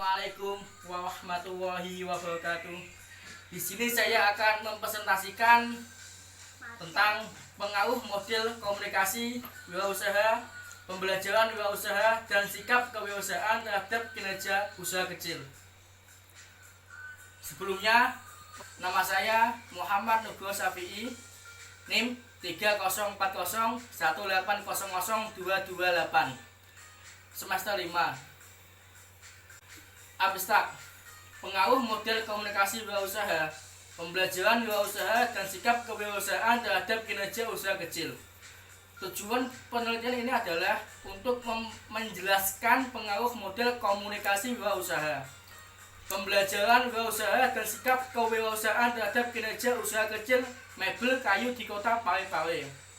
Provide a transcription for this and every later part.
Assalamualaikum warahmatullahi wabarakatuh. Di sini saya akan mempresentasikan tentang pengaruh model komunikasi wirausaha, pembelajaran wirausaha, dan sikap kewirausahaan terhadap kinerja usaha kecil. Sebelumnya, nama saya Muhammad Nugroho Syafi'i, NIM 30401800228, semester 5. Abstrak: pengaruh model komunikasi wirausaha, pembelajaran wirausaha, dan sikap kewirausahaan terhadap kinerja usaha kecil. Tujuan penelitian ini adalah untuk menjelaskan pengaruh model komunikasi wirausaha, pembelajaran wirausaha, dan sikap kewirausahaan terhadap kinerja usaha kecil mebel kayu di kota Parepare.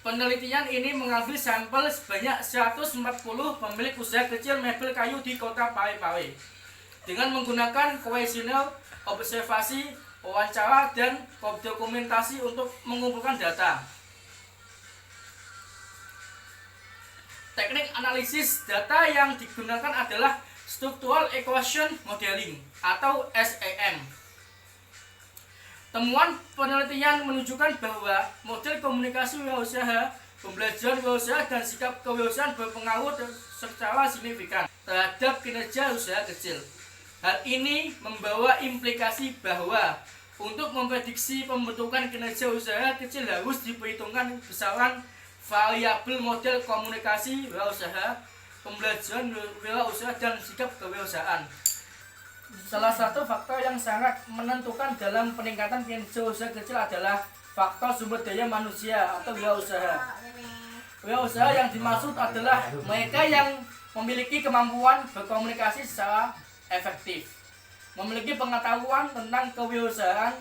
Penelitian ini mengambil sampel sebanyak 140 pemilik usaha kecil mebel kayu di kota Parepare dengan menggunakan kuesioner, observasi, wawancara, dan dokumentasi untuk mengumpulkan data. Teknik analisis data yang digunakan adalah Structural Equation Modeling atau SEM. Temuan penelitian menunjukkan bahwa model komunikasi wirausaha, pembelajaran wirausaha, dan sikap kewirausahaan berpengaruh secara signifikan terhadap kinerja usaha kecil. Hal ini membawa implikasi bahwa untuk memprediksi pembentukan kinerja usaha kecil harus diperhitungkan besaran variabel model komunikasi wirausaha, pembelajaran wirausaha, dan sikap kewirausahaan. Salah satu faktor yang sangat menentukan dalam peningkatan kinerja usaha kecil adalah faktor sumber daya manusia atau wirausaha. Wirausaha yang dimaksud adalah mereka yang memiliki kemampuan berkomunikasi secara efektif, memiliki pengetahuan tentang kewirausahaan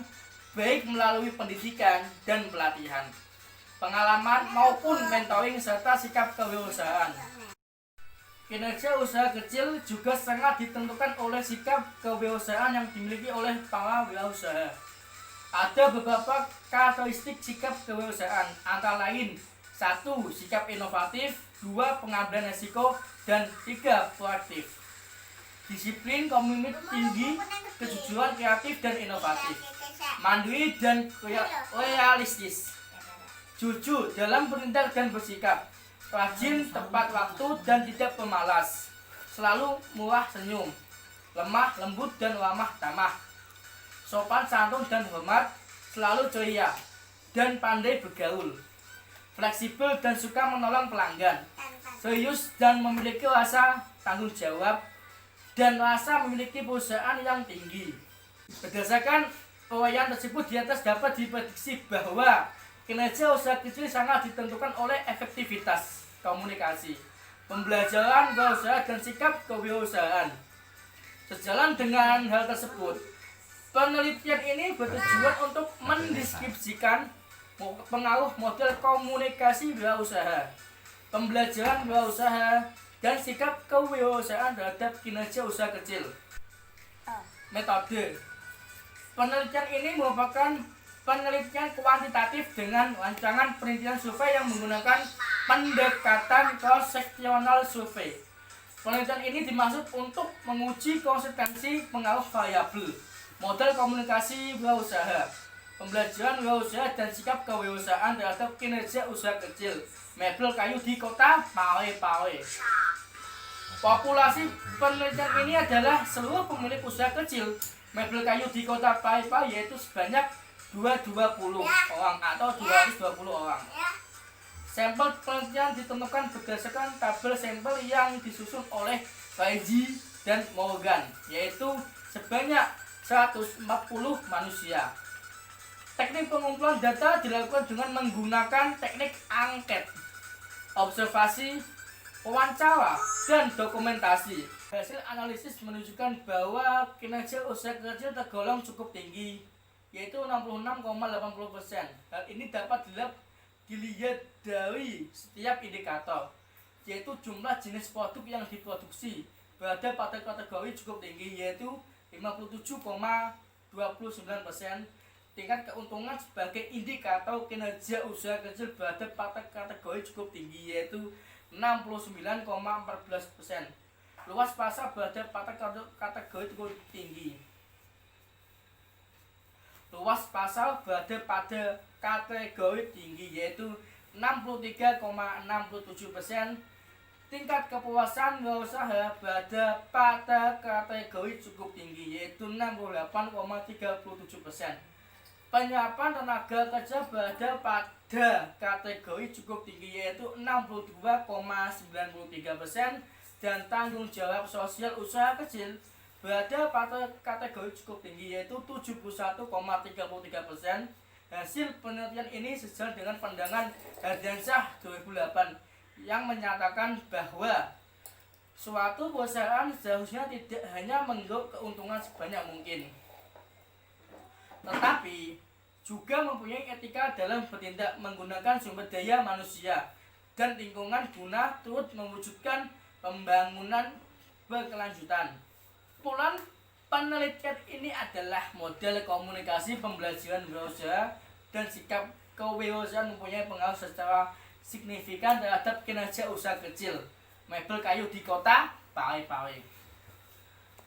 baik melalui pendidikan dan pelatihan, pengalaman maupun mentoring, serta sikap kewirausahaan. Kinerja usaha kecil juga sangat ditentukan oleh sikap kewirausahaan yang dimiliki oleh para wirausaha. Ada beberapa karakteristik sikap kewirausahaan, antara lain 1. Sikap inovatif, 2. Pengambilan risiko, dan 3. Proaktif. Disiplin, komitmen tinggi, kejujuran, kreatif, dan inovatif, mandiri, dan realistis, jujur dalam bertindak dan bersikap, rajin, tepat waktu, dan tidak pemalas, selalu murah senyum, lemah lembut dan ramah tamah, sopan santun dan hormat, selalu ceria dan pandai bergaul, fleksibel dan suka menolong pelanggan, serius dan memiliki rasa tanggung jawab, dan rasa memiliki perusahaan yang tinggi. Berdasarkan uraian tersebut di atas dapat diprediksi bahwa kinerja usaha kecil sangat ditentukan oleh efektivitas komunikasi, pembelajaran wirausaha, dan sikap kewirausahaan. Sejalan dengan hal tersebut, penelitian ini bertujuan untuk mendeskripsikan pengaruh model komunikasi wirausaha, pembelajaran wirausaha, dan sikap kewirausahaan terhadap kinerja usaha kecil. Metode penelitian ini merupakan penelitian kuantitatif dengan rancangan penelitian survei yang menggunakan pendekatan cross-sectional survei. Penelitian ini dimaksud untuk menguji konsistensi pengaruh variabel model komunikasi wirausaha, pembelajaran wirausaha, dan sikap kewirausahaan terhadap kinerja usaha kecil mebel kayu di kota Parepare. Populasi penelitian ini adalah seluruh pemilik usaha kecil mebel kayu di kota Parepare, yaitu sebanyak 220 orang atau 220 orang. Sampel penelitian ditentukan berdasarkan tabel sampel yang disusun oleh Raiji dan Morgan, yaitu sebanyak 140 manusia. Teknik pengumpulan data dilakukan dengan menggunakan teknik angket, observasi, wawancara, dan dokumentasi. Hasil analisis menunjukkan bahwa kinerja usaha kecil tergolong cukup tinggi, yaitu 66,80%. Hal ini dapat dilihat dari setiap indikator, yaitu jumlah jenis produk yang diproduksi berada pada kategori cukup tinggi, yaitu 57,29%. Tingkat keuntungan sebagai indikator kinerja usaha kecil berada pada kategori cukup tinggi, yaitu 69,14%. Luas pasar pada kategori tinggi. Luas pasar pada kategori tinggi yaitu 63,67%. Tingkat kepuasan wirausaha pada kategori cukup tinggi yaitu 68,37%. Penyiapan tenaga kerja pada kategori cukup tinggi yaitu 62,93%. Dan tanggung jawab sosial usaha kecil pada kategori cukup tinggi yaitu 71,33%. Hasil penelitian ini sejalan dengan pandangan Hardiansyah 2008 yang menyatakan bahwa suatu perusahaan seharusnya tidak hanya menggauk keuntungan sebanyak mungkin, tetapi juga mempunyai etika dalam bertindak menggunakan sumber daya manusia dan lingkungan guna turut mewujudkan pembangunan berkelanjutan. Kumpulan penelitian ini adalah model komunikasi pembelajaran wirausaha dan sikap kewirausahaan mempunyai pengaruh secara signifikan terhadap kinerja usaha kecil mebel kayu di kota Parepare.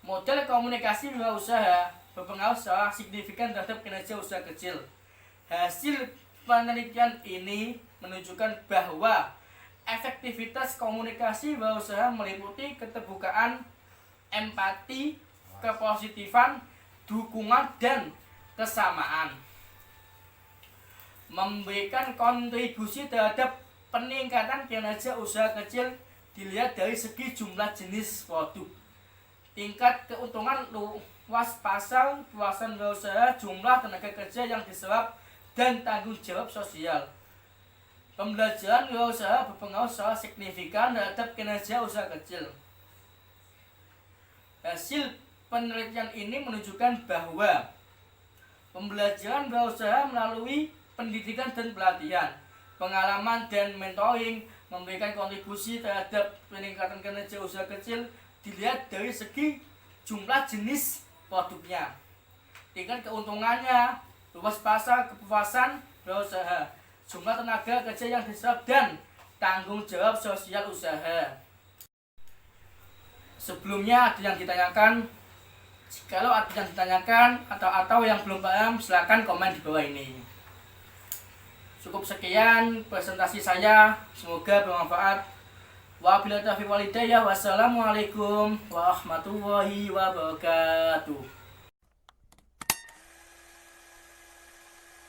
Model komunikasi wirausaha berpengaruh secara signifikan terhadap kinerja usaha kecil. Hasil penelitian ini menunjukkan bahwa efektivitas komunikasi wirausaha meliputi keterbukaan, empati, kepositifan, dukungan, dan kesamaan. Memberikan kontribusi terhadap peningkatan kinerja usaha kecil dilihat dari segi jumlah jenis produk, tingkat keuntungan, luas pasar, kepuasan wirausaha, jumlah tenaga kerja yang diserap, dan tanggung jawab sosial. Pembelajaran wirausaha berpengaruh secara signifikan terhadap kinerja usaha kecil. Hasil penelitian ini menunjukkan bahwa pembelajaran wirausaha melalui pendidikan dan pelatihan, pengalaman dan mentoring memberikan kontribusi terhadap peningkatan kinerja usaha kecil dilihat dari segi jumlah jenis produknya, tingkat keuntungannya, luas pasar, kepuasan wirausaha, jumlah tenaga kerja yang diserap, dan tanggung jawab sosial usaha. Sebelumnya ada yang ditanyakan? Kalau ada yang ditanyakan atau yang belum paham, silakan komen di bawah ini. Cukup sekian presentasi saya, semoga bermanfaat. Wabillahi taufiq wal hidayah. Wassalamualaikum warahmatullahi wabarakatuh.